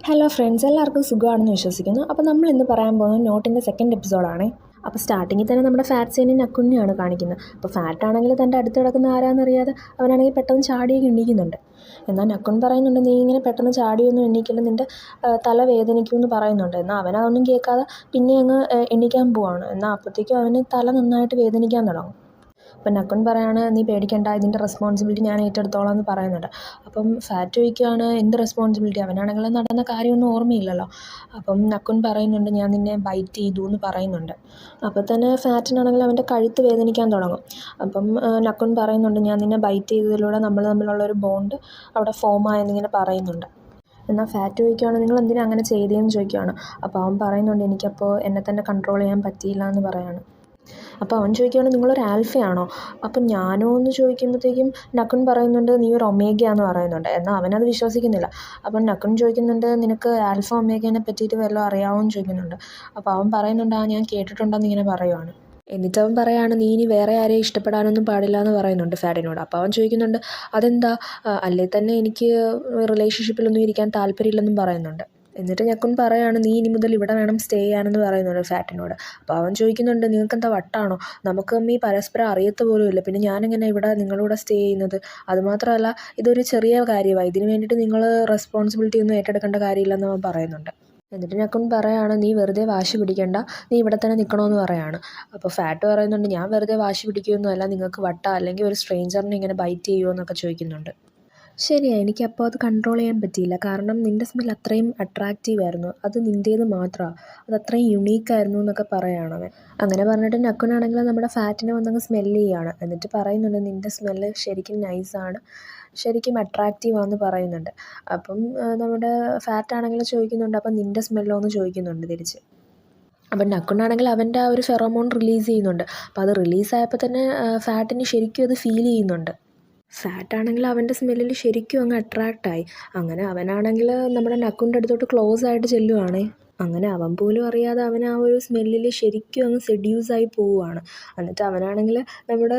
Hello friends, എല്ലാവർക്കും സുഖമാണെന്ന് വിശ്വസിക്കുന്നു. അപ്പോൾ നമ്മൾ ഇന്ന് പറയാൻ പോകുന്നത് നോട്ടിൻ്റെ സെക്കൻഡ് എപ്പിസോഡാണ്. അപ്പോൾ സ്റ്റാർട്ടിങ്ങിൽ തന്നെ നമ്മുടെ ഫാറ്റ് സീനിന് നക്കുനെയാണ് കാണിക്കുന്നത്. അപ്പോൾ ഫാറ്റ് ആണെങ്കിൽ തൻ്റെ അടുത്ത് കിടക്കുന്ന ആരാന്നറിയാതെ അവനാണെങ്കിൽ പെട്ടെന്ന് ചാടിയൊക്കെ എണീക്കുന്നുണ്ട്. എന്നാൽ നക്കുൻ പറയുന്നുണ്ട്, നീ ഇങ്ങനെ പെട്ടെന്ന് ചാടിയൊന്നും എണീക്കില്ല, നിൻ്റെ തല വേദനിക്കുമെന്ന് പറയുന്നുണ്ട്. എന്നാൽ അവനതൊന്നും കേൾക്കാതെ പിന്നെ അങ്ങ് എണീക്കാൻ പോവാണ്. എന്നാൽ അപ്പോഴത്തേക്കും അവന് തല നന്നായിട്ട് വേദനിക്കാൻ തുടങ്ങും. അപ്പം നക്കുൻ പറയാണ്, നീ പേടിക്കണ്ട, ഇതിൻ്റെ റെസ്പോൺസിബിലിറ്റി ഞാൻ ഏറ്റെടുത്തോളാം എന്ന് പറയുന്നുണ്ട്. അപ്പം ഫാറ്റ് ചോദിക്കുകയാണ്, എന്ത് റെസ്പോൺസിബിലിറ്റി? അവനാണെങ്കിൽ നടന്ന കാര്യമൊന്നും ഓർമ്മയില്ലല്ലോ. അപ്പം നക്കുൻ പറയുന്നുണ്ട്, ഞാൻ നിന്നെ ബൈറ്റ് ചെയ്തു എന്ന് പറയുന്നുണ്ട്. അപ്പോൾ തന്നെ ഫാറ്റിനാണെങ്കിൽ അവൻ്റെ കഴുത്ത് വേദനിക്കാൻ തുടങ്ങും. അപ്പം നക്കുൻ പറയുന്നുണ്ട്, ഞാൻ നിന്നെ ബൈറ്റ് ചെയ്തതിലൂടെ നമ്മൾ തമ്മിലുള്ളൊരു ബോണ്ട് അവിടെ ഫോമായെന്നിങ്ങനെ പറയുന്നുണ്ട്. എന്നാൽ ഫാറ്റ് ചോദിക്കുകയാണ്, നിങ്ങൾ എന്തിനാണ് അങ്ങനെ ചെയ്തതെന്ന് ചോദിക്കുകയാണ്. അപ്പോൾ അവൻ പറയുന്നുണ്ട്, എനിക്കപ്പോൾ എന്നെ തന്നെ കൺട്രോൾ ചെയ്യാൻ പറ്റിയില്ല എന്ന് പറയാണ്. അപ്പോൾ അവൻ ചോദിക്കുകയാണ്, നിങ്ങളൊരു ആൽഫയാണോ? അപ്പം ഞാനോ എന്ന് ചോദിക്കുമ്പോഴത്തേക്കും നക്കുൻ പറയുന്നുണ്ട്, നീ ഒരു ഒമേഗയാന്ന് പറയുന്നുണ്ട്. എന്നാൽ അവനത് വിശ്വസിക്കുന്നില്ല. അപ്പം നക്കുൻ ചോദിക്കുന്നുണ്ട്, നിനക്ക് ആൽഫ ഒമേഗേനെ പറ്റിയിട്ട് വല്ലതും അറിയാമോ എന്ന് ചോദിക്കുന്നുണ്ട്. അപ്പോൾ അവൻ പറയുന്നുണ്ട്, ഞാൻ കേട്ടിട്ടുണ്ടെന്ന് ഇങ്ങനെ പറയുവാണ്. എന്നിട്ട് അവൻ പറയാണ്, നീ ഇനി വേറെ ആരെയും ഇഷ്ടപ്പെടാനൊന്നും പാടില്ല എന്ന് പറയുന്നുണ്ട് ഫാഡിനോട്. അപ്പോൾ അവൻ ചോദിക്കുന്നുണ്ട്, അതെന്താ? അല്ലേ തന്നെ എനിക്ക് റിലേഷൻഷിപ്പിലൊന്നും ഇരിക്കാൻ താല്പര്യമില്ലെന്നും പറയുന്നുണ്ട്. എന്നിട്ട് നക്കുൻ പറയാണ്, നീ ഇനി മുതൽ ഇവിടെ വേണം സ്റ്റേ ചെയ്യാനെന്ന് പറയുന്നുണ്ട് ഫാറ്റിനോട്. അപ്പോൾ അവൻ ചോദിക്കുന്നുണ്ട്, നിങ്ങൾക്കെന്താ വട്ടാണോ? നമുക്ക് തമ്മിൽ പരസ്പരം അറിയത്ത പോലുമില്ല, പിന്നെ ഞാനെങ്ങനെ ഇവിടെ നിങ്ങളുടെ സ്റ്റേ ചെയ്യുന്നത്? അതുമാത്രമല്ല, ഇതൊരു ചെറിയ കാര്യമാണ്, ഇതിന് വേണ്ടിയിട്ട് നിങ്ങൾ റെസ്പോൺസിബിലിറ്റി ഒന്നും ഏറ്റെടുക്കേണ്ട കാര്യമില്ലെന്ന് അവൻ പറയുന്നുണ്ട്. എന്നിട്ട് നക്കുൻ പറയാണ്, നീ വെറുതെ വാശി പിടിക്കണ്ട, നീ ഇവിടെ തന്നെ നിൽക്കണമെന്ന് പറയാണ്. അപ്പോൾ ഫാറ്റ് പറയുന്നുണ്ട്, ഞാൻ വെറുതെ വാശി പിടിക്കുകയൊന്നുമല്ല, നിങ്ങൾക്ക് വട്ട അല്ലെങ്കിൽ ഒരു സ്ട്രേഞ്ചറിനെ ഇങ്ങനെ ബൈറ്റ് ചെയ്യുമോ എന്നൊക്കെ ചോദിക്കുന്നുണ്ട്. ശരിയാണ്, എനിക്കപ്പോൾ അത് കൺട്രോൾ ചെയ്യാൻ പറ്റിയില്ല, കാരണം നിൻ്റെ സ്മെൽ അത്രയും അട്രാക്റ്റീവ് ആയിരുന്നു, അത് നിൻ്റേത് മാത്രമാണ്, അത് അത്രയും യുണീക്കായിരുന്നു എന്നൊക്കെ പറയുകയാണ് അവൻ. അങ്ങനെ പറഞ്ഞിട്ട് നക്കുനാണെങ്കിൽ നമ്മുടെ ഫാറ്റിനെ വന്നങ്ങ് സ്മെല്ല് ചെയ്യുകയാണ്. എന്നിട്ട് പറയുന്നുണ്ട്, നിൻ്റെ സ്മെല്ല് ശരിക്കും നൈസാണ്, ശരിക്കും അട്രാക്റ്റീവാണെന്ന് പറയുന്നുണ്ട്. അപ്പം നമ്മുടെ ഫാറ്റാണെങ്കിൽ ചോദിക്കുന്നുണ്ട്, അപ്പം നിൻ്റെ സ്മെല്ലോ എന്ന് ചോദിക്കുന്നുണ്ട് തിരിച്ച്. അപ്പം നക്കുനാണെങ്കിൽ അവൻ്റെ ആ ഒരു ഫെറോമോൺ റിലീസ് ചെയ്യുന്നുണ്ട്. അപ്പോൾ അത് റിലീസായപ്പോൾ തന്നെ ഫാറ്റിന് ശരിക്കും അത് ഫീൽ ചെയ്യുന്നുണ്ട്. ഫാറ്റാണെങ്കിൽ അവൻ്റെ സ്മെല്ലിൽ ശരിക്കും അങ്ങ് അട്രാക്റ്റായി. അങ്ങനെ അവനാണെങ്കിൽ നമ്മുടെ നക്കുൻ്റെ അടുത്തോട്ട് ക്ലോസ് ആയിട്ട് ചെല്ലുവാണേ. അങ്ങനെ അവൻ പോലും അറിയാതെ അവൻ ആ ഒരു സ്മെല്ലിൽ ശരിക്കും അങ്ങ് സെഡ്യൂസായി പോവുകയാണ്. എന്നിട്ട് അവനാണെങ്കിൽ നമ്മുടെ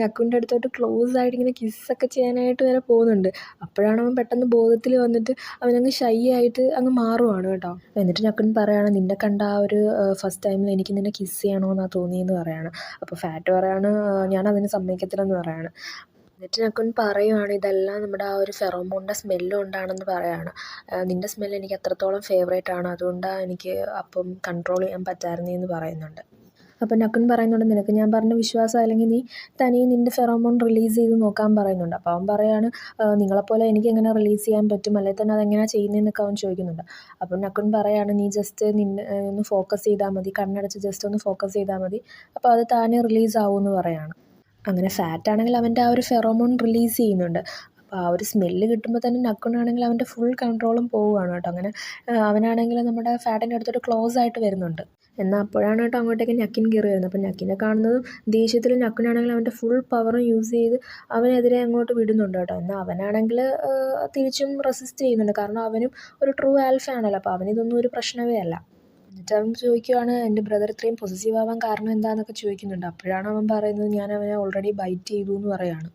നക്കുൻ്റെ അടുത്തോട്ട് ക്ലോസ് ആയിട്ട് ഇങ്ങനെ കിസ്സൊക്കെ ചെയ്യാനായിട്ട് വരെ പോകുന്നുണ്ട്. അപ്പോഴാണ് അവൻ പെട്ടെന്ന് ബോധത്തിൽ വന്നിട്ട് അവനങ്ങ് ഷൈ ആയിട്ട് അങ്ങ് മാറുവാണ് കേട്ടോ. എന്നിട്ട് നക്കുൻ പറയാണ്, നിന്നെ കണ്ട ആ ഒരു ഫസ്റ്റ് ടൈമിൽ എനിക്ക് നിന്നെ കിസ് ചെയ്യണമെന്നാണ് തോന്നിയെന്ന് പറയാണ്. അപ്പോൾ ഫാറ്റ് പറയാണ്, ഞാനതിന് സമ്മതിക്കത്തില്ലെന്ന് പറയാണ്. എന്നിട്ട് നക്കുൻ പറയുവാണ്, ഇതെല്ലാം നമ്മുടെ ആ ഒരു ഫെറോമോണിൻ്റെ സ്മെല്ല് കൊണ്ടാണെന്ന് പറയാണ്. നിൻ്റെ സ്മെല്ല് എനിക്ക് അത്രത്തോളം ഫേവറേറ്റ് ആണ്, അതുകൊണ്ടാണ് എനിക്ക് അപ്പം കൺട്രോൾ ചെയ്യാൻ പറ്റായിരുന്നതെന്ന് പറയുന്നുണ്ട്. അപ്പം നക്കുൻ പറയുന്നുണ്ട്, നിനക്ക് ഞാൻ പറഞ്ഞ വിശ്വാസം അല്ലെങ്കിൽ നീ തനിയെ നിൻ്റെ ഫെറോമോൺ റിലീസ് ചെയ്ത് നോക്കാൻ പറയുന്നുണ്ട്. അപ്പോൾ അവൻ പറയാണ്, നിങ്ങളെപ്പോലെ എനിക്ക് എങ്ങനെ റിലീസ് ചെയ്യാൻ പറ്റും, അല്ലെങ്കിൽ തന്നെ അതെങ്ങനെയാണ് ചെയ്യുന്നതെന്നൊക്കെ അവൻ ചോദിക്കുന്നുണ്ട്. അപ്പം നക്കുൻ പറയാണ്, നീ ജസ്റ്റ് നിന്നെ ഒന്ന് ഫോക്കസ് ചെയ്താൽ മതി, കണ്ണടച്ച് ജസ്റ്റ് ഒന്ന് ഫോക്കസ് ചെയ്താൽ മതി, അപ്പോൾ അത് താനെ റിലീസ് ആവുമെന്ന് പറയാണ്. അങ്ങനെ ഫാറ്റാണെങ്കിൽ അവൻ്റെ ആ ഒരു ഫെറോമോൺ റിലീസ് ചെയ്യുന്നുണ്ട്. അപ്പോൾ ആ ഒരു സ്മെല്ല് കിട്ടുമ്പോൾ തന്നെ നക്കുനാണെങ്കിൽ അവൻ്റെ ഫുൾ കൺട്രോളും പോവുകയാണ് കേട്ടോ. അങ്ങനെ അവനാണെങ്കിൽ നമ്മുടെ ഫാറ്റിൻ്റെ അടുത്തോട്ട് ക്ലോസ് ആയിട്ട് വരുന്നുണ്ട്. എന്നാൽ അപ്പോഴാണ് കേട്ടോ അങ്ങോട്ടേക്ക് നക്കിൻ കയറി വരുന്നത്. അപ്പോൾ നക്കിനെ കാണുന്നതും ദേഷ്യത്തിൽ നക്കുനാണെങ്കിൽ അവൻ്റെ ഫുൾ പവറും യൂസ് ചെയ്ത് അവനെതിരെ അങ്ങോട്ട് വിടുന്നുണ്ട് കേട്ടോ. എന്നാൽ അവനാണെങ്കിൽ തിരിച്ചും റെസിസ്റ്റ് ചെയ്യുന്നുണ്ട്, കാരണം അവനും ഒരു ട്രൂ ആൽഫ ആണല്ലോ, അപ്പോൾ അവനിതൊന്നും ഒരു പ്രശ്നമേ അല്ല. എന്നിട്ട് അവൻ ചോദിക്കുവാണ്, എൻ്റെ ബ്രദർ ഇത്രയും പൊസസീവ് ആവാൻ കാരണം എന്താണെന്നൊക്കെ ചോദിക്കുന്നുണ്ട്. അപ്പോഴാണ് അവൻ പറയുന്നത്, ഞാൻ അവനെ ഓൾറെഡി ബൈറ്റ് ചെയ്തു എന്ന് പറയാണ്.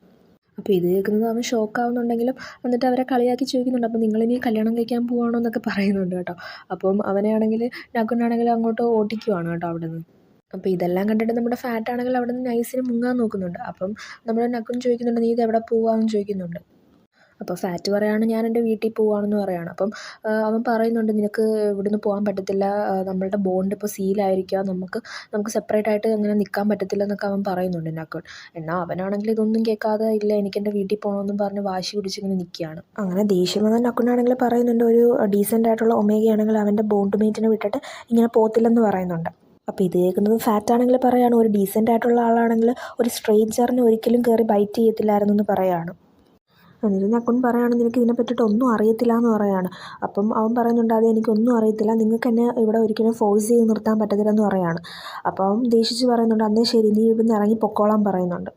അപ്പോൾ ഇത് കേൾക്കുന്നത് അവൻ ഷോക്കാവുന്നുണ്ടെങ്കിലും എന്നിട്ട് അവരെ കളിയാക്കി ചോദിക്കുന്നുണ്ട്, അപ്പോൾ നിങ്ങളിനി കല്യാണം കഴിക്കാൻ പോവാണോ എന്നൊക്കെ പറയുന്നുണ്ട് കേട്ടോ. അപ്പം അവനെയാണെങ്കിൽ നക്കുനാണെങ്കിൽ അങ്ങോട്ട് ഓട്ടിക്കുവാണ് കേട്ടോ അവിടെ നിന്ന്. അപ്പോൾ ഇതെല്ലാം കണ്ടിട്ട് നമ്മുടെ ഫാറ്റാണെങ്കിൽ അവിടെ നിന്ന് നൈസിന് മുങ്ങാൻ നോക്കുന്നുണ്ട്. അപ്പം നമ്മുടെ നക്കുൻ ചോദിക്കുന്നുണ്ട്, നീ ഇത് എവിടെ പോവാന്ന് ചോദിക്കുന്നുണ്ട്. അപ്പോൾ ഫാറ്റ് പറയാണ്, ഞാൻ എൻ്റെ വീട്ടിൽ പോവുകയാണെന്ന് പറയാണ്. അപ്പം അവൻ പറയുന്നുണ്ട്, നിനക്ക് ഇവിടുന്ന് പോകാൻ പറ്റത്തില്ല, നമ്മളുടെ ബോണ്ട് ഇപ്പോൾ സീലായിരിക്കുക, നമുക്ക് സെപ്പറേറ്റ് ആയിട്ട് അങ്ങനെ നിൽക്കാൻ പറ്റത്തില്ല എന്നൊക്കെ അവൻ പറയുന്നുണ്ട് നക്കുൻ. എന്നാൽ അവനാണെങ്കിൽ ഇതൊന്നും കേൾക്കാതെ, ഇല്ല എനിക്കെൻ്റെ വീട്ടിൽ പോകണമെന്നും പറഞ്ഞ് വാശി പിടിച്ചിങ്ങനെ നിൽക്കുകയാണ്. അങ്ങനെ ദേഷ്യം വന്ന നക്കുനാണെങ്കിൽ പറയുന്നുണ്ട്, ഒരു ഡീസൻ്റ് ആയിട്ടുള്ള ഒമേഗയാണെങ്കിൽ അവൻ്റെ ബോണ്ട് മേറ്റിനെ വിട്ടിട്ട് ഇങ്ങനെ പോകത്തില്ലെന്ന് പറയുന്നുണ്ട്. അപ്പോൾ ഇത് കേൾക്കുന്നത് ഫാറ്റാണെങ്കിൽ പറയാണ്, ഒരു ഡീസൻ്റ് ആയിട്ടുള്ള ആളാണെങ്കിൽ ഒരു സ്ട്രേഞ്ചറിനെ ഒരിക്കലും കയറി ബൈറ്റ് ചെയ്യത്തില്ലായിരുന്നു എന്ന് പറയാണ്. എന്നിട്ട് നക്കുൻ പറയാണ്, നിനക്ക് ഇതിനെ പറ്റിയിട്ട് ഒന്നും അറിയത്തില്ല എന്ന് പറയാണ്. അപ്പം അവൻ പറയുന്നുണ്ട്, അത് എനിക്കൊന്നും അറിയത്തില്ല, നിങ്ങൾക്ക് എന്നെ ഇവിടെ ഒരിക്കലും ഫോഴ്സ് ചെയ്ത് നിർത്താൻ പറ്റത്തില്ലെന്ന് പറയാണ്. അപ്പോൾ അവൻ ദേഷിച്ച് പറയുന്നുണ്ട്, അന്നേ ശരി, നീ ഇവിടുന്ന് ഇറങ്ങി പൊക്കോളാൻ പറയുന്നുണ്ട്.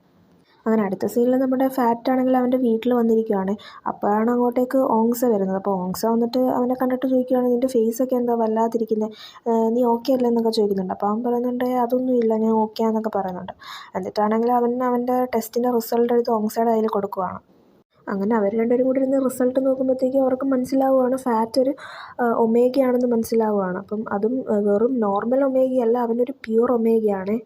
അങ്ങനെ അടുത്ത സീനിൽ നമ്മുടെ ഫാറ്റ് ആണെങ്കിൽ അവൻ്റെ വീട്ടിൽ വന്നിരിക്കുകയാണ്. അപ്പോഴാണ് അങ്ങോട്ടേക്ക് ഓങ്സ വരുന്നത്. അപ്പോൾ ഓങ്സ വന്നിട്ട് അവനെ കണ്ടിട്ട് ചോദിക്കുകയാണ്, നിൻ്റെ ഫേസൊക്കെ എന്താ വല്ലാതിരിക്കുന്നത്, നീ ഓക്കെ അല്ലേ എന്നൊക്കെ ചോദിക്കുന്നുണ്ട്. അപ്പോൾ അവൻ പറയുന്നുണ്ട്, അതൊന്നുമില്ല, ഞാൻ ഓക്കെ ആണെന്നൊക്കെ പറയുന്നുണ്ട്. എന്നിട്ടാണെങ്കിൽ അവൻ അവൻ്റെ ടെസ്റ്റിൻ്റെ റിസൾട്ട് എടുത്ത് ഓങ്സയുടെ കയ്യിൽ കൊടുക്കുകയാണ്. അങ്ങനെ അവർ രണ്ടുപേരും കൂടി ഇരുന്ന് റിസൾട്ട് നോക്കുമ്പോഴത്തേക്കും അവർക്ക് മനസ്സിലാവുകയാണ് ഫാറ്റ് ഒരു ഒമേഗയാണെന്ന് മനസ്സിലാവുകയാണ്. അപ്പം അതും വെറും നോർമൽ ഒമേഗയല്ല, അവനൊരു പ്യുവർ ഒമേഗയാണ്.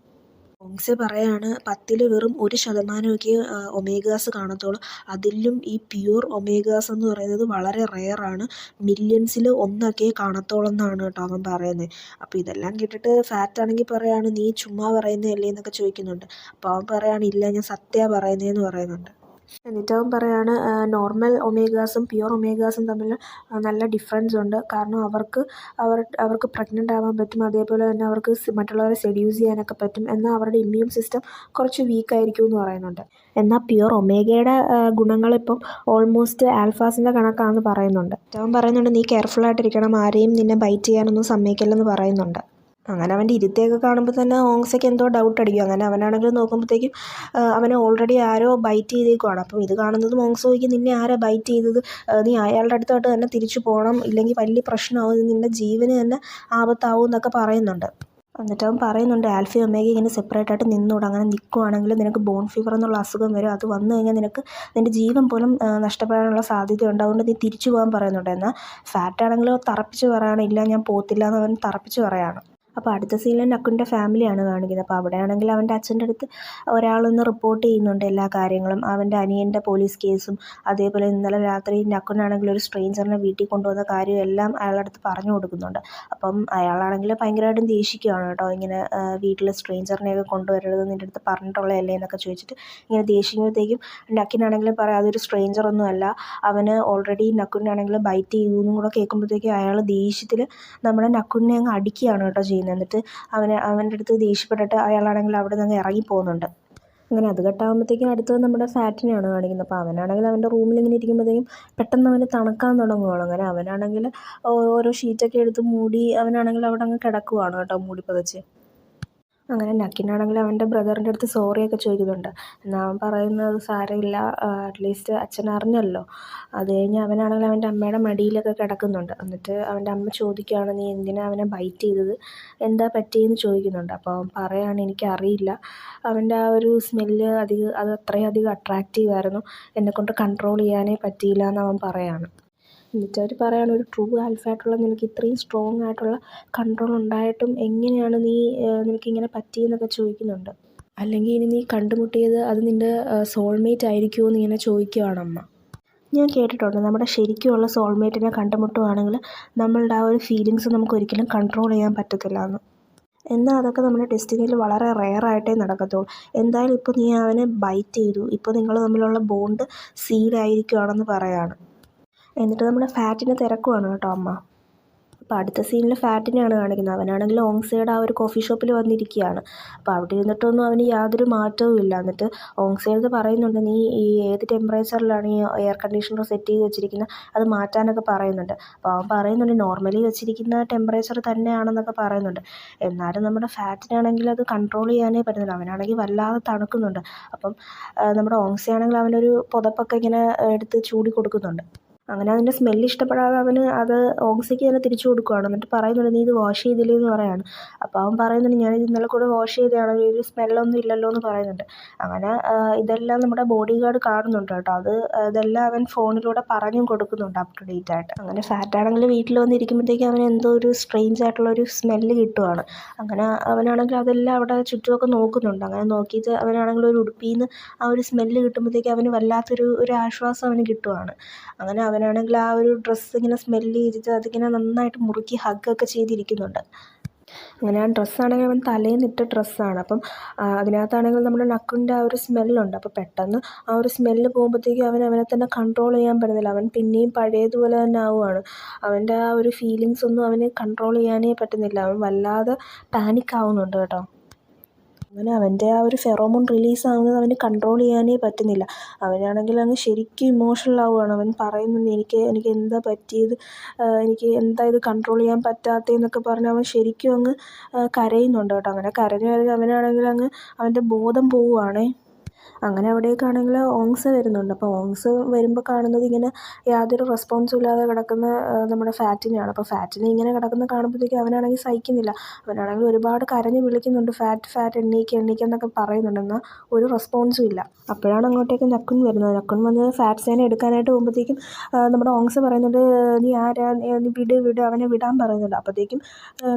ഓങ്സെ പറയാണ് 10ൽ വെറും 1% ഒമേഗാസ് കാണത്തുള്ളൂ. അതിലും ഈ പ്യുവർ ഒമേഗാസ് എന്ന് പറയുന്നത് വളരെ റെയറാണ്. മില്യൺസിൽ ഒന്നൊക്കെ കാണത്തുള്ളൂ എന്നാണ് കേട്ടോ അവൻ പറയുന്നത്. അപ്പോൾ ഇതെല്ലാം കേട്ടിട്ട് ഫാറ്റ് ആണെങ്കിൽ പറയാണ് നീ ചുമ്മാ പറയുന്നതല്ലേ എന്നൊക്കെ ചോദിക്കുന്നുണ്ട്. അപ്പോൾ അവൻ പറയാണ് ഇല്ല, ഞാൻ സത്യമാണ് പറയുന്നതെന്ന് പറയുന്നുണ്ട്. എന്നിട്ട് അവൻ പറയാണ് നോർമൽ ഒമേഗാസും പ്യുവർ ഒമേഗാസും തമ്മിൽ നല്ല ഡിഫറൻസ് ഉണ്ട്. കാരണം അവർക്ക് പ്രഗ്നൻ്റ് ആവാൻ പറ്റും, അതേപോലെ തന്നെ അവർക്ക് മറ്റുള്ളവരെ സെഡ്യൂസ് ചെയ്യാനൊക്കെ പറ്റും. എന്നാൽ അവരുടെ ഇമ്മ്യൂൺ സിസ്റ്റം കുറച്ച് വീക്കായിരിക്കും എന്ന് പറയുന്നുണ്ട്. എന്നാൽ പ്യുവർ ഒമേഗയുടെ ഗുണങ്ങളിപ്പം ഓൾമോസ്റ്റ് ആൽഫാസിൻ്റെ കണക്കാണെന്ന് പറയുന്നുണ്ട്. അവൻ പറയുന്നുണ്ട് നീ കെയർഫുള്ളായിട്ടിരിക്കണം, ആരെയും നിന്നെ ബൈറ്റ് ചെയ്യാനൊന്നും സമ്മതിക്കില്ലെന്ന് പറയുന്നുണ്ട്. അങ്ങനെ അവൻ്റെ ഇരുത്തയൊക്കെ കാണുമ്പോൾ തന്നെ ഓങ്സയ്ക്ക് എന്തോ ഡൗട്ട് അടിക്കും. അങ്ങനെ അവനാണെങ്കിൽ നോക്കുമ്പോഴത്തേക്കും അവനെ ഓൾറെഡി ആരോ ബൈറ്റ് ചെയ്തേക്കുവാണ്. അപ്പം ഇത് കാണുന്നത് ഓങ്സ് ചോദിക്കും നിന്നെ ആരാ ബൈറ്റ് ചെയ്തത്, നീ അയാളുടെ അടുത്തോട്ട് തന്നെ തിരിച്ചു പോകണം, ഇല്ലെങ്കിൽ വലിയ പ്രശ്നമാവും, നിൻ്റെ ജീവന് തന്നെ ആപത്താവും എന്നൊക്കെ പറയുന്നുണ്ട്. എന്നിട്ട് അവൻ പറയുന്നുണ്ട് ആൽഫി ഒമേഗ ഇങ്ങനെ സെപ്പറേറ്റ് ആയിട്ട് നിന്നൂടെ, അങ്ങനെ നിൽക്കുവാണെങ്കിൽ നിനക്ക് ബോൺ ഫീവർ എന്നുള്ള അസുഖം വരും, അത് വന്നു കഴിഞ്ഞാൽ നിനക്ക് നിൻ്റെ ജീവൻ പോലും നഷ്ടപ്പെടാനുള്ള സാധ്യതയുണ്ട്, അതുകൊണ്ട് നീ തിരിച്ചു പോകാൻ പറയുന്നുണ്ട്. എന്നാൽ ഫാറ്റ് ആണെങ്കിലോ തറപ്പിച്ച് പറയുകയാണ് ഇല്ല ഞാൻ പോകത്തില്ല എന്ന് അവൻ തറപ്പിച്ച് പറയുകയാണ്. അപ്പോൾ അടുത്ത സീനിൽ നക്കുൻ്റെ ഫാമിലിയാണ് കാണിക്കുന്നത്. അപ്പോൾ അവിടെയാണെങ്കിൽ അവൻ്റെ അച്ഛൻ്റെ അടുത്ത് ഒരാളൊന്ന് റിപ്പോർട്ട് ചെയ്യുന്നുണ്ട് എല്ലാ കാര്യങ്ങളും, അവൻ്റെ അനിയൻ്റെ പോലീസ് കേസും, അതേപോലെ ഇന്നലെ രാത്രി നക്കുനാണെങ്കിൽ ഒരു സ്ട്രേഞ്ചറിനെ വീട്ടിൽ കൊണ്ടുവന്ന കാര്യം എല്ലാം അയാളുടെ അടുത്ത് പറഞ്ഞു കൊടുക്കുന്നുണ്ട്. അപ്പം അയാളാണെങ്കിൽ ഭയങ്കരമായിട്ടും ദേഷിക്കുകയാണ് കേട്ടോ, ഇങ്ങനെ വീട്ടിൽ സ്ട്രേഞ്ചറിനെയൊക്കെ കൊണ്ടുവരരുത്, നിൻ്റെ അടുത്ത് പറഞ്ഞിട്ടുള്ളതല്ലേ എന്നൊക്കെ ചോദിച്ചിട്ട് ഇങ്ങനെ ദേഷിക്കുമ്പോഴത്തേക്കും നക്കിനാണെങ്കിലും പറയാം അതൊരു സ്ട്രേഞ്ചറൊന്നും അല്ല, അവന് ഓൾറെഡി നക്കുനാണെങ്കിൽ ബൈറ്റ് ചെയ്തു എന്നും കൂടെ കേൾക്കുമ്പോഴത്തേക്കും അയാൾ ദേഷ്യത്തിൽ നമ്മുടെ നക്കുനെ അങ്ങ് അടിക്കുകയാണ് കേട്ടോ ചെയ്യുന്നത്. എന്നിട്ട് അവൻ്റെ അടുത്ത് ദേഷ്യപ്പെട്ടിട്ട് അയാളാണെങ്കിൽ അവിടെ നിന്ന് ഇറങ്ങി പോകുന്നുണ്ട്. അങ്ങനെ അത് കെട്ടാകുമ്പോഴത്തേക്കും അടുത്തത് നമ്മുടെ ഫാറ്റിനെയാണ് കാണിക്കുന്നത്. അപ്പോൾ അവനാണെങ്കിൽ അവൻ്റെ റൂമിൽ ഇങ്ങനെ ഇരിക്കുമ്പോഴത്തേക്കും പെട്ടെന്ന് അവന് തണുക്കാൻ തുടങ്ങുകയാണ്. അങ്ങനെ അവനാണെങ്കിൽ ഓരോ ഷീറ്റൊക്കെ എടുത്ത് മൂടി അവനാണെങ്കിൽ അവിടെ അങ്ങ് കിടക്കുവാണ് കേട്ടോ, മൂടി പതച്ച്. അങ്ങനെ നക്കിനാണെങ്കിൽ അവൻ്റെ ബ്രദറിൻ്റെ അടുത്ത് സോറിയൊക്കെ ചോദിക്കുന്നുണ്ട്. എന്നാൽ അവൻ പറയുന്നത് സാരമില്ല, അറ്റ്ലീസ്റ്റ് അച്ഛൻ അറിഞ്ഞല്ലോ. അത് കഴിഞ്ഞ് അവനാണെങ്കിൽ അവൻ്റെ അമ്മയുടെ മടിയിലൊക്കെ കിടക്കുന്നുണ്ട്. എന്നിട്ട് അവൻ്റെ അമ്മ ചോദിക്കുകയാണ് നീ എന്തിനാണ് അവനെ ബൈറ്റ് ചെയ്തത്, എന്താ പറ്റിയെന്ന് ചോദിക്കുന്നുണ്ട്. അപ്പോൾ അവൻ പറയുകയാണ് എനിക്കറിയില്ല, അവൻ്റെ ആ ഒരു സ്മെല്ല് അത് അത്രയധികം അട്രാക്റ്റീവായിരുന്നു, എന്നെക്കൊണ്ട് കൺട്രോൾ ചെയ്യാനേ പറ്റിയില്ല എന്ന് അവൻ പറയുകയാണ്. എന്നിട്ട് അവർ പറയുകയാണ് ഒരു ട്രൂ ആൽഫയായിട്ടുള്ള നിനക്ക് ഇത്രയും സ്ട്രോങ് ആയിട്ടുള്ള കൺട്രോൾ ഉണ്ടായിട്ടും എങ്ങനെയാണ് നിനക്കിങ്ങനെ പറ്റിയെന്നൊക്കെ ചോദിക്കുന്നുണ്ട്. അല്ലെങ്കിൽ ഇനി നീ കണ്ടുമുട്ടിയത് അത് നിൻ്റെ സോൾമേറ്റ് ആയിരിക്കുമോ എന്ന് ഇങ്ങനെ ചോദിക്കുകയാണ് അമ്മ. ഞാൻ കേട്ടിട്ടുണ്ട് നമ്മുടെ ശരിക്കുമുള്ള സോൾമേറ്റിനെ കണ്ടുമുട്ടുകയാണെങ്കിൽ നമ്മളുടെ ആ ഒരു ഫീലിങ്സ് നമുക്ക് ഒരിക്കലും കൺട്രോൾ ചെയ്യാൻ പറ്റത്തില്ല എന്ന്. എന്നാൽ അതൊക്കെ നമ്മുടെ ഡെസ്റ്റിനിയിൽ വളരെ റെയറായിട്ടേ നടക്കത്തുള്ളൂ. എന്തായാലും ഇപ്പോൾ നീ അവനെ ബൈറ്റ് ചെയ്തു, ഇപ്പോൾ നിങ്ങൾ തമ്മിലുള്ള ബോണ്ട് സീഡായിരിക്കുകയാണെന്ന് പറയുകയാണ്. എന്നിട്ട് നമ്മുടെ ഫാറ്റിനെ തിരക്കുവാണ് കേട്ടോ അമ്മ. അപ്പോൾ അടുത്ത സീനിൽ ഫാറ്റിനെയാണ് കാണിക്കുന്നത്. അവനാണെങ്കിൽ ഓങ്സയുടെ ആ ഒരു കോഫി ഷോപ്പിൽ വന്നിരിക്കുകയാണ്. അപ്പോൾ അവിടെ ഇരുന്നിട്ടൊന്നും അവന് യാതൊരു മാറ്റവും ഇല്ല. എന്നിട്ട് ഓങ്സയുടെ പറയുന്നുണ്ട് നീ ഈ ഏത് ടെമ്പറേച്ചറിലാണ് ഈ എയർ കണ്ടീഷണർ സെറ്റ് ചെയ്ത് വെച്ചിരിക്കുന്നത്, അത് മാറ്റാനൊക്കെ പറയുന്നുണ്ട്. അപ്പോൾ അവൻ പറയുന്നുണ്ട് നോർമലി വെച്ചിരിക്കുന്ന ടെമ്പറേച്ചർ തന്നെയാണെന്നൊക്കെ പറയുന്നുണ്ട്. എന്നാലും നമ്മുടെ ഫാറ്റിനാണെങ്കിൽ അത് കൺട്രോൾ ചെയ്യാനേ പറ്റുന്നില്ല. അവനാണെങ്കിൽ വല്ലാതെ തണുക്കുന്നുണ്ട്. അപ്പം നമ്മുടെ ഓങ്സയാണെങ്കിൽ അവനൊരു പുതപ്പൊക്കെ ഇങ്ങനെ എടുത്ത് ചൂടി കൊടുക്കുന്നുണ്ട്. അങ്ങനെ അതിൻ്റെ സ്മെല്ല് ഇഷ്ടപ്പെടാതെ അവന് അത് ഓങ്സയ്ക്ക് തന്നെ തിരിച്ചു കൊടുക്കുകയാണ്. എന്നിട്ട് പറയുന്നുണ്ട് നീ ഇത് വാഷ് ചെയ്തില്ലേ എന്ന് പറയാണ്. അപ്പോൾ അവൻ പറയുന്നുണ്ട് ഞാനിത് ഇന്നലെ കൂടെ വാഷ് ചെയ്തതാണ്, ഒരു സ്മെല്ലൊന്നും ഇല്ലല്ലോ എന്ന് പറയുന്നുണ്ട്. അങ്ങനെ ഇതെല്ലാം നമ്മുടെ ബോഡി ഗാർഡ് കാണുന്നുണ്ട് കേട്ടോ. ഇതെല്ലാം അവൻ ഫോണിലൂടെ പറഞ്ഞും കൊടുക്കുന്നുണ്ട് അപ് ടു ഡേറ്റ് ആയിട്ട്. അങ്ങനെ ഫാറ്റാണെങ്കിൽ വീട്ടിൽ വന്നിരിക്കുമ്പോഴത്തേക്കും അവന് എന്തോ ഒരു സ്ട്രേഞ്ച് ആയിട്ടുള്ളൊരു സ്മെല്ല് കിട്ടുവാണ്. അങ്ങനെ അവനാണെങ്കിൽ അതെല്ലാം അവിടെ ചുറ്റുമൊക്കെ നോക്കുന്നുണ്ട്. അങ്ങനെ നോക്കിയിട്ട് അവനാണെങ്കിൽ ഒരു ഉടുപ്പിൽ നിന്ന് ആ ഒരു സ്മെല്ല് കിട്ടുമ്പോഴത്തേക്കും അവന് വല്ലാത്തൊരു ആശ്വാസം അവന് കിട്ടുവാണ്. അങ്ങനെ അവനാണെങ്കിൽ ആ ഒരു ഡ്രസ്സ് ഇങ്ങനെ സ്മെല്ല് ചെയ്തിട്ട് അതിങ്ങനെ നന്നായിട്ട് മുറുക്കി ഹഗ്ഗൊക്കെ ചെയ്തിരിക്കുന്നുണ്ട്. അങ്ങനെ ആ ഡ്രസ്സാണെങ്കിൽ അവൻ തലേന്നിട്ട ഡ്രസ്സാണ്. അപ്പം അതിനകത്താണെങ്കിൽ നമ്മുടെ നക്കിൻ്റെ ആ ഒരു സ്മെല്ലുണ്ട്. അപ്പോൾ പെട്ടെന്ന് ആ ഒരു സ്മെല്ല് പോകുമ്പോഴത്തേക്കും അവനെ തന്നെ കൺട്രോൾ ചെയ്യാൻ പറ്റുന്നില്ല. അവൻ പിന്നെയും പഴയതുപോലെ തന്നെ ആവുകയാണ്. അവൻ്റെ ആ ഒരു ഫീലിങ്സ് ഒന്നും അവന് കൺട്രോൾ ചെയ്യാനേ പറ്റുന്നില്ല. അവൻ വല്ലാതെ പാനിക് ആവുന്നുണ്ട് കേട്ടോ. അങ്ങനെ അവൻ്റെ ആ ഒരു ഫെറോമോൺ റിലീസാവുന്നത് അവന് കൺട്രോൾ ചെയ്യാനേ പറ്റുന്നില്ല. അവനാണെങ്കിൽ അങ്ങ് ശരിക്കും ഇമോഷണൽ ആവുകയാണ്. അവൻ പറയുന്നുണ്ട് എനിക്ക് എന്താ പറ്റിയത്, എനിക്ക് എന്താ ഇത് കൺട്രോൾ ചെയ്യാൻ പറ്റാത്തതെന്നൊക്കെ പറഞ്ഞ് അവൻ ശരിക്കും അങ്ങ് കരയുന്നുണ്ട് കേട്ടോ. അങ്ങനെ കരഞ്ഞ് അവനാണെങ്കിൽ അങ്ങ് അവൻ്റെ ബോധം പോവുകയാണേ. അങ്ങനെ അവിടേക്കാണെങ്കിൽ ഓങ്സ വരുന്നുണ്ട്. അപ്പോൾ ഓങ്സ വരുമ്പോൾ കാണുന്നത് ഇങ്ങനെ യാതൊരു റെസ്പോൺസും ഇല്ലാതെ കിടക്കുന്ന നമ്മുടെ ഫാറ്റിനെയാണ്. അപ്പോൾ ഫാറ്റിനെ ഇങ്ങനെ കിടക്കുന്ന കാണുമ്പോഴത്തേക്കും അവനാണെങ്കിൽ സഹിക്കുന്നില്ല. അവനാണെങ്കിൽ ഒരുപാട് കരഞ്ഞ് വിളിക്കുന്നുണ്ട്, ഫാറ്റ് എണ്ണീക്ക് എന്നൊക്കെ പറയുന്നുണ്ട്. എന്നാൽ ഒരു റെസ്പോൺസും ഇല്ല. അപ്പോഴാണ് അങ്ങോട്ടേക്ക് നക്കുൻ വരുന്നത്. നക്കുൻ വന്ന് ഫാറ്റ്സിനെ എടുക്കാനായിട്ട് പോകുമ്പോഴത്തേക്കും നമ്മുടെ ഓങ്സ പറയുന്നുണ്ട്, നീ ആരാ, നീ വിട് അവനെ വിടാൻ പറയുന്നുണ്ട്. അപ്പോഴത്തേക്കും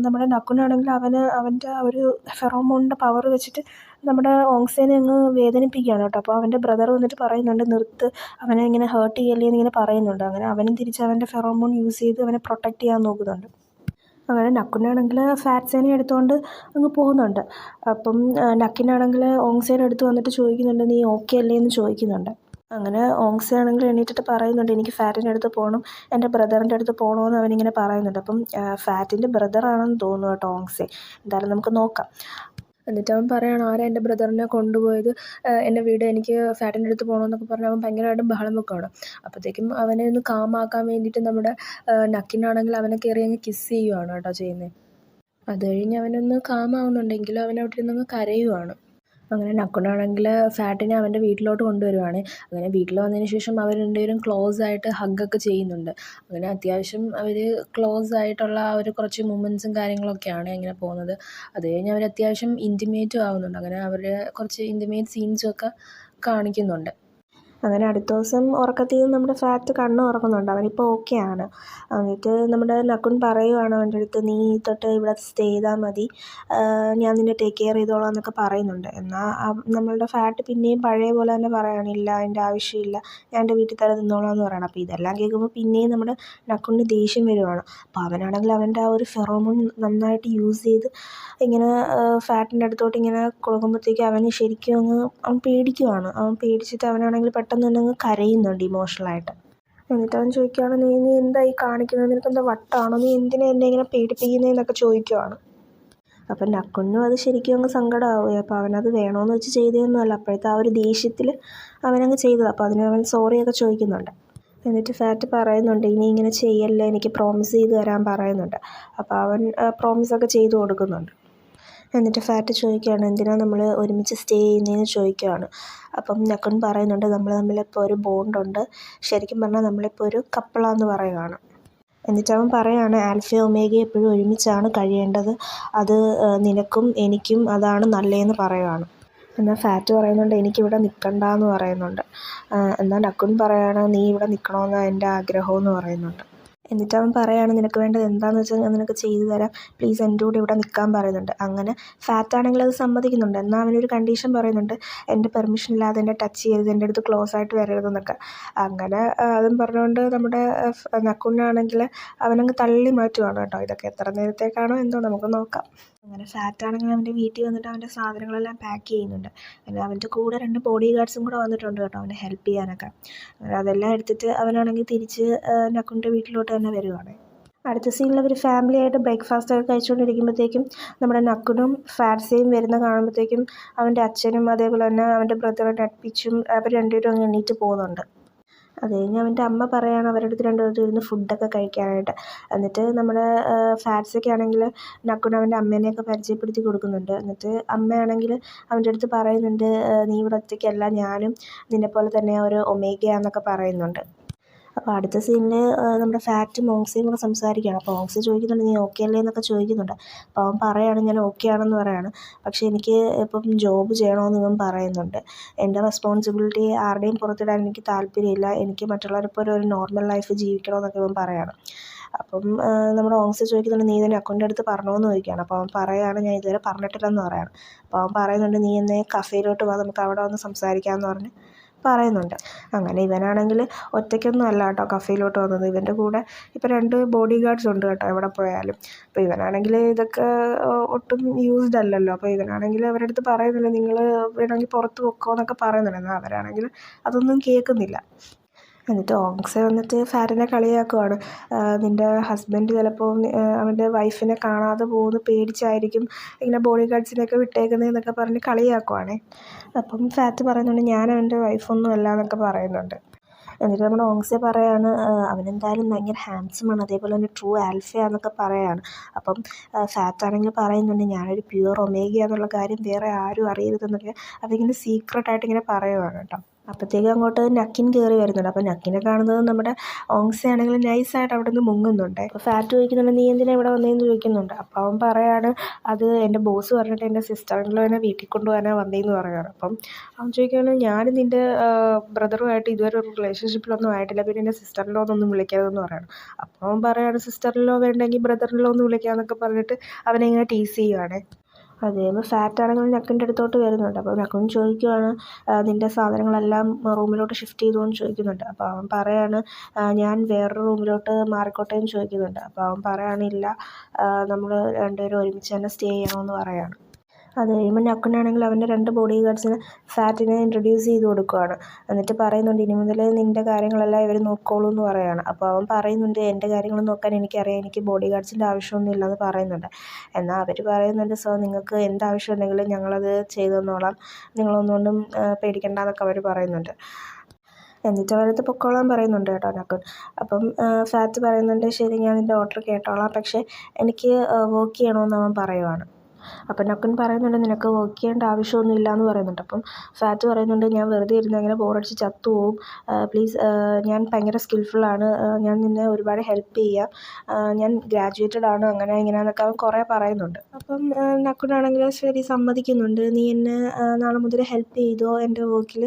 നമ്മുടെ നക്കുനാണെങ്കിൽ അവൻ്റെ ഒരു ഫെറോമോണിൻ്റെ പവർ വെച്ചിട്ട് നമ്മുടെ ഓങ്സേനെ അങ്ങ് വേദനിപ്പിക്കുകയാണ് കേട്ടോ. അപ്പോൾ അവൻ്റെ ബ്രദർ വന്നിട്ട് പറയുന്നുണ്ട്, നിർത്ത്, അവനെ ഇങ്ങനെ ഹേർട്ട് ചെയ്യല്ലേ എന്നിങ്ങനെ പറയുന്നുണ്ട്. അങ്ങനെ അവനും തിരിച്ച് അവൻ്റെ ഫെറോമോൺ യൂസ് ചെയ്ത് അവനെ പ്രൊട്ടക്റ്റ് ചെയ്യാൻ നോക്കുന്നുണ്ട്. അങ്ങനെ നക്കുനാണെങ്കിൽ ഫാറ്റ്സേനെ എടുത്തുകൊണ്ട് അങ്ങ് പോകുന്നുണ്ട്. അപ്പം നക്കിനാണെങ്കിൽ ഓങ്സേനെ അടുത്ത് വന്നിട്ട് ചോദിക്കുന്നുണ്ട്, നീ ഓക്കെ അല്ലേ എന്ന് ചോദിക്കുന്നുണ്ട്. അങ്ങനെ ഓങ്സയാണെങ്കിൽ എണീറ്റിട്ട് പറയുന്നുണ്ട്, എനിക്ക് ഫാറ്റിൻ്റെ അടുത്ത് പോകണം, എൻ്റെ ബ്രദറിൻ്റെ അടുത്ത് പോകണമെന്ന് അവനിങ്ങനെ പറയുന്നുണ്ട്. അപ്പം ഫാറ്റിൻ്റെ ബ്രദറാണെന്ന് തോന്നുന്നു കേട്ടോ ഓങ്സെ. എന്തായാലും നമുക്ക് നോക്കാം. എന്നിട്ട് അവൻ പറയുകയാണ്, ആരാ എൻ്റെ ബ്രദറിനെ കൊണ്ടുപോയത്, എന്നെ വീട്, എനിക്ക് ഫാറ്റിൻ്റെ അടുത്ത് പോകണമെന്നൊക്കെ പറഞ്ഞ് അവൻ ഭയങ്കരമായിട്ടും ബഹളം വെക്കുകയാണ്. അപ്പോഴത്തേക്കും അവനെ ഒന്ന് കാമാക്കാൻ വേണ്ടിയിട്ട് നമ്മുടെ നക്കിനാണെങ്കിൽ അവനെ കയറി അങ്ങ് കിസ് ചെയ്യുവാണ് കേട്ടോ ചെയ്യുന്നത്. അത് കഴിഞ്ഞ് അവനൊന്ന് കാമാവുന്നുണ്ടെങ്കിലും അവൻ അവിടെ ഇരുന്നങ്ങ് കരയുവാണ്. അങ്ങനെ നക്കുനാണെങ്കിൽ ഫാറ്റിനെ അവൻ്റെ വീട്ടിലോട്ട് കൊണ്ടുവരുവാണ്. അങ്ങനെ വീട്ടിൽ വന്നതിന് ശേഷം അവർ രണ്ടുപേരും ക്ലോസ് ആയിട്ട് ഹഗ്ഗൊക്കെ ചെയ്യുന്നുണ്ട്. അങ്ങനെ അത്യാവശ്യം അവർ ക്ലോസ് ആയിട്ടുള്ള ആ ഒരു കുറച്ച് മൊമെൻറ്റ്സും കാര്യങ്ങളൊക്കെയാണ് ഇങ്ങനെ പോകുന്നത്. അത് കഴിഞ്ഞ് അവർ അത്യാവശ്യം ഇൻറ്റിമേറ്റും ആവുന്നുണ്ട്. അങ്ങനെ അവർ കുറച്ച് ഇൻറ്റിമേറ്റ് സീൻസും ഒക്കെ കാണിക്കുന്നുണ്ട്. അങ്ങനെ അടുത്ത ദിവസം ഉറക്കത്തിൽ നിന്ന് നമ്മുടെ ഫാറ്റ് കണ്ണ് തുറക്കുന്നുണ്ട്. അവനിപ്പോൾ ഓക്കെയാണ്. എന്നിട്ട് നമ്മുടെ നക്കുൻ പറയുവാണ് അവൻ്റെ അടുത്ത്, നീ തൊട്ട് ഇവിടെ സ്റ്റേ ചെയ്താൽ മതി, ഞാൻ നിന്നെ ടേക്ക് കെയർ ചെയ്തോളാം എന്നൊക്കെ പറയുന്നുണ്ട്. എന്നാൽ നമ്മളുടെ ഫാറ്റ് പിന്നെയും പഴയ പോലെ തന്നെ പറയുകയാണ്, ഇല്ല അതിൻ്റെ ആവശ്യമില്ല, ഞാൻ എൻ്റെ വീട്ടിൽ തന്നെ നിന്നോളാം എന്ന് പറയണം. അപ്പോൾ ഇതെല്ലാം കേൾക്കുമ്പോൾ പിന്നെയും നമ്മുടെ നക്കുന് ദേഷ്യം വരുവാണ്. അപ്പോൾ അവനാണെങ്കിൽ അവൻ്റെ ആ ഒരു ഫെറോമോൺ നന്നായിട്ട് യൂസ് ചെയ്ത് ഇങ്ങനെ ഫാറ്റിൻ്റെ അടുത്തോട്ട് ഇങ്ങനെ കൊടുക്കുമ്പോഴത്തേക്കും അവന് ശരിക്കും അവൻ പേടിക്കുവാണ്. അവൻ പേടിച്ചിട്ട് അവനാണെങ്കിൽ പെട്ടെന്ന് തന്നെ അങ്ങ് കരയുന്നുണ്ട് ഇമോഷണലായിട്ട്. എന്നിട്ട് അവൻ ചോദിക്കുകയാണ്, നീ എന്താ ഈ കാണിക്കുന്നത്, നിനക്കെന്താ വട്ടാണോ, നീ എന്തിനാ എന്നെ ഇങ്ങനെ പേടിപ്പിക്കുന്നതെന്നൊക്കെ ചോദിക്കുവാണ്. അപ്പം നക്കുനും അത് ശരിക്കും അങ്ങ് സങ്കടമാവുകയും, അപ്പോൾ അവനത് വേണമെന്ന് വെച്ച് ചെയ്തതൊന്നുമല്ല, അപ്പോഴത്തെ ആ ഒരു ദേഷ്യത്തിൽ അവനങ്ങ് ചെയ്തത്. അപ്പോൾ അതിന് അവൻ സോറിയൊക്കെ ചോദിക്കുന്നുണ്ട്. എന്നിട്ട് ഫാറ്റ് പറയുന്നുണ്ട്, ഇനി ഇങ്ങനെ ചെയ്യല്ലേ, എനിക്ക് പ്രോമിസ് ചെയ്ത് തരാൻ പറയുന്നുണ്ട്. അപ്പോൾ അവൻ പ്രോമിസൊക്കെ ചെയ്ത് കൊടുക്കുന്നുണ്ട്. എന്നിട്ട് ഫാറ്റ് ചോദിക്കുകയാണ്, എന്തിനാണ് നമ്മൾ ഒരുമിച്ച് സ്റ്റേ ചെയ്യുന്നതെന്ന് ചോദിക്കുകയാണ്. അപ്പം നക്കുൻ പറയുന്നുണ്ട്, നമ്മൾ തമ്മിലിപ്പോൾ ഒരു ബോണ്ടുണ്ട്, ശരിക്കും പറഞ്ഞാൽ നമ്മളിപ്പോൾ ഒരു കപ്പിളാന്ന് പറയുകയാണ്. എന്നിട്ട് അവൻ പറയുകയാണ്, ആൽഫയും ഒമേഗയും എപ്പോഴും ഒരുമിച്ചാണ് കഴിയേണ്ടത്, അത് നിനക്കും എനിക്കും അതാണ് നല്ലതെന്ന് പറയുകയാണ്. എന്നാൽ ഫാറ്റ് പറയുന്നുണ്ട്, എനിക്കിവിടെ നിൽക്കണ്ടെന്ന് പറയുന്നുണ്ട്. എന്നാൽ നക്കുൻ പറയുകയാണ്, നീ ഇവിടെ നിൽക്കണമെന്നാണ് എൻ്റെ ആഗ്രഹമെന്ന് പറയുന്നുണ്ട്. എന്നിട്ട് അവൻ പറയുകയാണ്, നിനക്ക് വേണ്ടത് എന്താണെന്ന് വെച്ചാൽ ഞാൻ നിനക്ക് ചെയ്തു തരാം, പ്ലീസ് എൻ്റെ കൂടെ ഇവിടെ നിൽക്കാൻ പറയുന്നുണ്ട്. അങ്ങനെ ഫാറ്റാണെങ്കിൽ അത് സമ്മതിക്കുന്നുണ്ട്. എന്നാൽ അവനൊരു കണ്ടീഷൻ പറയുന്നുണ്ട്, എൻ്റെ പെർമിഷൻ ഇല്ലാതെ എന്നെ ടച്ച് ചെയ്യരുത്, എൻ്റെ അടുത്ത് ക്ലോസ് ആയിട്ട് വരരുതെന്നൊക്കെ. അങ്ങനെ അതും പറഞ്ഞുകൊണ്ട് നമ്മുടെ നക്കുനാണെങ്കിൽ അവനങ്ങ് തള്ളി മാറ്റുവാണ് കേട്ടോ. ഇതൊക്കെ എത്ര നേരത്തേക്കാണോ എന്തോ, നമുക്ക് നോക്കാം. അങ്ങനെ ഫാറ്റാണെങ്കിൽ അവൻ്റെ വീട്ടിൽ വന്നിട്ട് അവൻ്റെ സാധനങ്ങളെല്ലാം പാക്ക് ചെയ്യുന്നുണ്ട്. അങ്ങനെ അവൻ്റെ കൂടെ 2 ബോഡി ഗാർഡ്സും കൂടെ വന്നിട്ടുണ്ട് കേട്ടോ അവനെ ഹെൽപ്പ് ചെയ്യാനൊക്കെ. അങ്ങനെ അതെല്ലാം എടുത്തിട്ട് അവനാണെങ്കിൽ തിരിച്ച് നക്കുൻ്റെ വീട്ടിലോട്ട് തന്നെ വരുവാണ്. അടുത്ത സീനിൽ അവർ ഫാമിലി ആയിട്ട് ബ്രേക്ക്ഫാസ്റ്റ് ഒക്കെ കഴിച്ചുകൊണ്ടിരിക്കുമ്പോഴത്തേക്കും നമ്മുടെ നക്കുനും ഫാറ്റ്സയും വരുന്ന കാണുമ്പോഴത്തേക്കും അവൻ്റെ അച്ഛനും അതേപോലെ തന്നെ അവൻ്റെ ബ്രദർ നട്പിച്ചും അവർ രണ്ടുപേരും അങ്ങ് എണീറ്റ് പോകുന്നുണ്ട്. അത് കഴിഞ്ഞ് അവൻ്റെ അമ്മ പറയുകയാണ് അവരുടെ അടുത്ത് രണ്ടുപേർക്കും ഇരുന്ന് ഫുഡൊക്കെ കഴിക്കാനായിട്ട്. എന്നിട്ട് നമ്മുടെ ഫാറ്റ്സൊക്കെ ആണെങ്കിൽ നക്കുൻ അവൻ്റെ അമ്മേനെയൊക്കെ പരിചയപ്പെടുത്തി കൊടുക്കുന്നുണ്ട്. എന്നിട്ട് അമ്മയാണെങ്കിൽ അവൻ്റെ അടുത്ത് പറയുന്നുണ്ട്, നീ ഇവിടെ ഒറ്റയ്ക്കല്ല, ഞാനും നിന്നെപ്പോലെ തന്നെ ഒരു ഒമേഗയാന്നൊക്കെ പറയുന്നുണ്ട്. അപ്പോൾ അടുത്ത സീനിൽ നമ്മുടെ ഫാറ്റും ഓങ്സയും കൂടെ സംസാരിക്കുകയാണ്. അപ്പോൾ ഓങ്സ ചോദിക്കുന്നുണ്ട്, നീ ഓക്കെ അല്ലേ എന്നൊക്കെ ചോദിക്കുന്നുണ്ട്. അപ്പോൾ അവൻ പറയുകയാണ്, ഞാൻ ഓക്കെ ആണെന്ന് പറയുകയാണ്, പക്ഷേ എനിക്ക് ഇപ്പം ജോബ് ചെയ്യണമെന്ന് ഇവൻ പറയുന്നുണ്ട്. എൻ്റെ റെസ്പോൺസിബിലിറ്റി ആരുടെയും പുറത്തിടാൻ എനിക്ക് താല്പര്യമില്ല, എനിക്ക് മറ്റുള്ളവരെ പോലെ ഒരു നോർമൽ ലൈഫ് ജീവിക്കണമെന്നൊക്കെ ഇവൻ പറയുകയാണ്. അപ്പം നമ്മുടെ ഓങ്സ ചോദിക്കുന്നുണ്ട്, നീ ഇതിൻ്റെ അക്കൗണ്ടിൻ്റെ അടുത്ത് പറഞ്ഞോന്ന് ചോദിക്കുകയാണ്. അപ്പോൾ അവൻ പറയുകയാണ്, ഞാൻ ഇതുവരെ പറഞ്ഞിട്ടില്ലെന്ന് പറയുകയാണ്. അപ്പോൾ അവൻ പറയുന്നുണ്ട്, നീ എന്നെ കഫേയിലോട്ട് വാ, നമുക്ക് അവിടെ വന്ന് സംസാരിക്കാമെന്ന് പറഞ്ഞ് പറയുന്നുണ്ട്. അങ്ങനെ ഇവനാണെങ്കിൽ ഒറ്റയ്ക്കൊന്നും അല്ല കേട്ടോ കഫേയിലോട്ട് വന്നത്, ഇവൻ്റെ കൂടെ ഇപ്പോൾ 2 ബോഡി ഗാർഡ്സ് ഉണ്ട് കേട്ടോ എവിടെ പോയാലും. അപ്പോൾ ഇവനാണെങ്കിൽ ഇതൊക്കെ ഒട്ടും യൂസ്ഡ് അല്ലല്ലോ. അപ്പോൾ ഇവനാണെങ്കിൽ അവരുടെ അടുത്ത് പറയുന്നില്ല, നിങ്ങൾ വേണമെങ്കിൽ പുറത്ത് പൊക്കോ എന്നൊക്കെ പറയുന്നുണ്ട്. എന്നാൽ അവരാണെങ്കിൽ അതൊന്നും കേൾക്കുന്നില്ല. എന്നിട്ട് ഓങ്സ വന്നിട്ട് ഫാറ്റിനെ കളിയാക്കുവാണ്, നിൻ്റെ ഹസ്ബൻഡ് ചിലപ്പോൾ അവൻ്റെ വൈഫിനെ കാണാതെ പോകുന്നു പേടിച്ചായിരിക്കും ഇങ്ങനെ ബോഡി ഗാർഡ്സിനെയൊക്കെ വിട്ടേക്കുന്നതെന്നൊക്കെ പറഞ്ഞ് കളിയാക്കുവാണേ. അപ്പം ഫാറ്റ് പറയുന്നുണ്ട്, ഞാൻ അവൻ്റെ വൈഫൊന്നും അല്ല എന്നൊക്കെ പറയുന്നുണ്ട്. എന്നിട്ട് നമ്മുടെ ഓങ്സെ പറയാണ് അവനെന്തായാലും ഭയങ്കര ഹാൻഡ്സമാണ്, അതേപോലെ തന്നെ ട്രൂ ആൽഫയാന്നൊക്കെ പറയാണ്. അപ്പം ഫാറ്റ് ആണെങ്കിൽ പറയുന്നുണ്ട് ഞാനൊരു പ്യുവർ ഒമേഗയാന്നുള്ള കാര്യം വേറെ ആരും അറിയരുതെന്നൊക്കെ അതിങ്ങനെ സീക്രട്ടായിട്ട് ഇങ്ങനെ പറയുവാണ് കേട്ടോ. അപ്പോഴത്തേക്കും അങ്ങോട്ട് നക്കിൻ കയറി വരുന്നുണ്ട്. അപ്പോൾ നക്കിനെ കാണുന്നത് നമ്മുടെ ഓങ്സെ ആണെങ്കിൽ നൈസായിട്ട് അവിടെ നിന്ന് മുങ്ങുന്നുണ്ട്. അപ്പോൾ ഫാറ്റ് ചോദിക്കുന്നുണ്ട് നീ എന്തിനാണ് ഇവിടെ വന്നതെന്ന് ചോദിക്കുന്നുണ്ട്. അപ്പോൾ അവൻ പറയാണ് അത് എൻ്റെ ബോസ് പറഞ്ഞിട്ട് എൻ്റെ സിസ്റ്ററിലോ എന്നെ വീട്ടിൽ കൊണ്ടുപോകാനാണ് വന്നതെന്ന് പറയുകയാണ്. അപ്പം അവൻ ചോദിക്കുകയാണ് ഞാനും നിൻ്റെ ബ്രദറുമായിട്ട് ഇതുവരെ ഒരു റിലേഷൻഷിപ്പിലൊന്നും ആയിട്ടില്ല, പിന്നെ എൻ്റെ സിസ്റ്ററിലോ എന്നൊന്നും വിളിക്കാതെന്ന് പറയണം. അപ്പോൾ അവൻ പറയാണ് സിസ്റ്ററിലോ വേണ്ടെങ്കിൽ ബ്രദറിലോ ഒന്ന് വിളിക്കാമെന്നൊക്കെ പറഞ്ഞിട്ട് അവനെ ഇങ്ങനെ ടീസ് ചെയ്യുവാണ്. അത് കഴിയുമ്പോൾ ഫാറ്റ് ആണെങ്കിൽ നക്കിൻ്റെ അടുത്തോട്ട് വരുന്നുണ്ട്. അപ്പോൾ നക്കുൻ ചോദിക്കുവാണ് നിൻ്റെ സാധനങ്ങളെല്ലാം റൂമിലോട്ട് ഷിഫ്റ്റ് ചെയ്തോ എന്ന് ചോദിക്കുന്നുണ്ട്. അപ്പോൾ അവൻ പറയാണ് ഞാൻ വേറൊരു റൂമിലോട്ട് മാറിക്കോട്ടെ എന്ന് ചോദിക്കുന്നുണ്ട്. അപ്പോൾ അവൻ പറയാണ് ഇല്ല, നമ്മൾ രണ്ടുപേരും ഒരുമിച്ച് തന്നെ സ്റ്റേ ചെയ്യണമെന്ന് പറയാണ്. അത് കഴിയുമ്പോൾ നക്കുനാണെങ്കിൽ അവൻ്റെ 2 ബോഡി ഗാർഡ്സിനെ ഫാറ്റിനെ ഇൻട്രൊഡ്യൂസ് ചെയ്ത് കൊടുക്കുകയാണ്. എന്നിട്ട് പറയുന്നുണ്ട് ഇനി മുതൽ നിൻ്റെ കാര്യങ്ങളെല്ലാം ഇവർ നോക്കിക്കോളൂ എന്ന് പറയുകയാണ്. അപ്പോൾ അവൻ പറയുന്നുണ്ട് എൻ്റെ കാര്യങ്ങൾ നോക്കാൻ എനിക്കറിയാം, എനിക്ക് ബോഡി ഗാർഡ്സിൻ്റെ ആവശ്യമൊന്നും ഇല്ലെന്ന് പറയുന്നുണ്ട്. എന്നാൽ അവർ പറയുന്നുണ്ട് സോ നിങ്ങൾക്ക് എന്താവശ്യം ഉണ്ടെങ്കിലും ഞങ്ങളത് ചെയ്തു തന്നോളാം, നിങ്ങളൊന്നുകൊണ്ടും പേടിക്കണ്ടെന്നൊക്കെ അവർ പറയുന്നുണ്ട്. എന്നിട്ട് അവരടുത്ത് പൊക്കോളാൻ പറയുന്നുണ്ട് കേട്ടോ നക്കുൻ. അപ്പം ഫാറ്റ് പറയുന്നുണ്ട് ശരി ഞാൻ നിൻ്റെ ഓർഡർ കേട്ടോളാം, പക്ഷേ എനിക്ക് വർക്ക് ചെയ്യണമെന്ന് അവൻ പറയുവാണ്. അപ്പം നക്കുൻ പറയുന്നുണ്ട് നിനക്ക് വർക്ക് ചെയ്യേണ്ട ആവശ്യമൊന്നും ഇല്ല എന്ന് പറയുന്നുണ്ട്. അപ്പം ഫാറ്റ് പറയുന്നുണ്ട് ഞാൻ വെറുതെ ഇരുന്ന് അങ്ങനെ ബോറടിച്ച് ചത്തുപോകും, പ്ലീസ് ഞാൻ ഭയങ്കര സ്കിൽഫുള്ളാണ്, ഞാൻ നിന്നെ ഒരുപാട് ഹെൽപ്പ് ചെയ്യാം, ഞാൻ ഗ്രാജുവേറ്റഡ് ആണ്, അങ്ങനെ ഇങ്ങനെയെന്നൊക്കെ അവൻ കുറേ പറയുന്നുണ്ട്. അപ്പം നക്കുനാണെങ്കിൽ ശരി സമ്മതിക്കുന്നുണ്ട്, നീ എന്നെ നാളെ മുതൽ ഹെൽപ്പ് ചെയ്തോ, എൻ്റെ വർക്കിൽ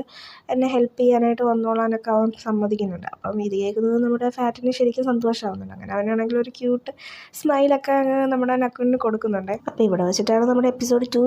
എന്നെ ഹെൽപ്പ് ചെയ്യാനായിട്ട് വന്നോളാനൊക്കെ അവൻ സമ്മതിക്കുന്നുണ്ട്. അപ്പം ഇത് കേൾക്കുന്നത് നമ്മുടെ ഫാറ്റിന് ശരിക്കും സന്തോഷമാവുന്നുണ്ട്. അങ്ങനെ അവനാണെങ്കിൽ ഒരു ക്യൂട്ട് സ്മൈലൊക്കെ നമ്മുടെ നക്കുനിന് കൊടുക്കുന്നുണ്ട്. അപ്പോൾ ഇവിടെ വെച്ചിട്ടാണ് നമ്മുടെ എപ്പിസോഡ് 2